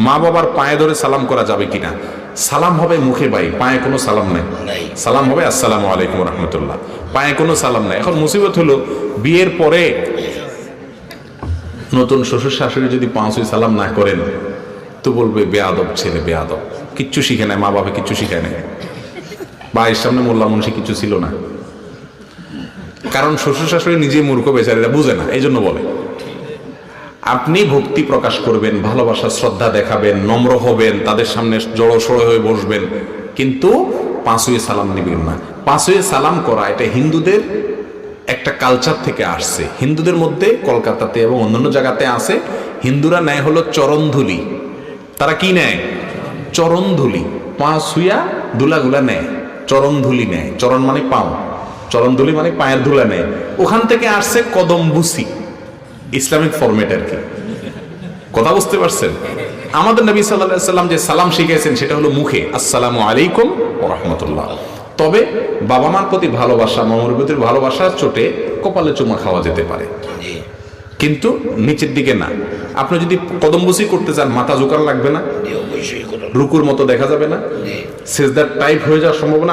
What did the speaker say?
মা বাবার পায়ে ধরে সালাম করা যাবে কিনা? সালাম হবে মুখে ভাই, পায়ে কোনো সালাম নাই। সালাম হবে আসসালামু আলাইকুম রহমতুল্লাহ, পায়ে কোনো সালাম নাই। এখন মুসিবত হলো বিয়ের পরে নতুন শ্বশুর শাশুড়ি যদি পাঁচই সালাম না করেন তো বলবে বেয়াদব ছেলে, বেয়াদব, কিচ্ছু শিখে নেয়, মা বাবা কিচ্ছু শিখে নেয়, ভাইয়ের সামনে মোল্লা মুন্সি কিছু ছিল না। কারণ শ্বশুর শাশুড়ি নিজেই মূর্খ, বেচারীরা বুঝে না, এই জন্য বলে। আপনি ভক্তি প্রকাশ করবেন, ভালোবাসা শ্রদ্ধা দেখাবেন, নম্র হবেন, তাদের সামনে জড়সড় হয়ে বসবেন, কিন্তু পাঁচই সালাম নিবেন না। পাঁচই সালাম করা এটা হিন্দুদের একটা কালচার থেকে আসছে। হিন্দুদের মধ্যে কলকাতাতে এবং অন্যান্য জায়গাতে আছে, হিন্দুরা নেয় হলো চরণধুলি। তারা কি নেয়? চরণধুলি। পা ছুঁয়া ধুলাগুলা নেয়, চরণধুলি নেয়। চরণ মানে পাও, চরণধুলি মানে পায়ের ধুলা নেয়। ওখান থেকে আসছে কদম বুসি, ইসলামিক ফরম্যাট আর কি। কথা বুঝতে পারছেন? আমাদের নবী সাল্লাল্লাহু আলাইহি সাল্লাম যে সালাম শিখিয়েছেন সেটা হলো মুখে, আসসালামু আলাইকুম ওয়া রাহমাতুল্লাহ। তবে বাবা মার প্রতি ভালোবাসা, মামার প্রতি ভালোবাসা চোটে কপালে চুমা খাওয়া যেতে পারে, কিন্তু নিচের দিকে না। আপনি যদি কদমবুসি করতে চান মাথা ঝুঁকানো লাগবে না, রুকুর মতো দেখা যাবে না, সেজদার টাইপ হয়ে যাওয়ার সম্ভাবনা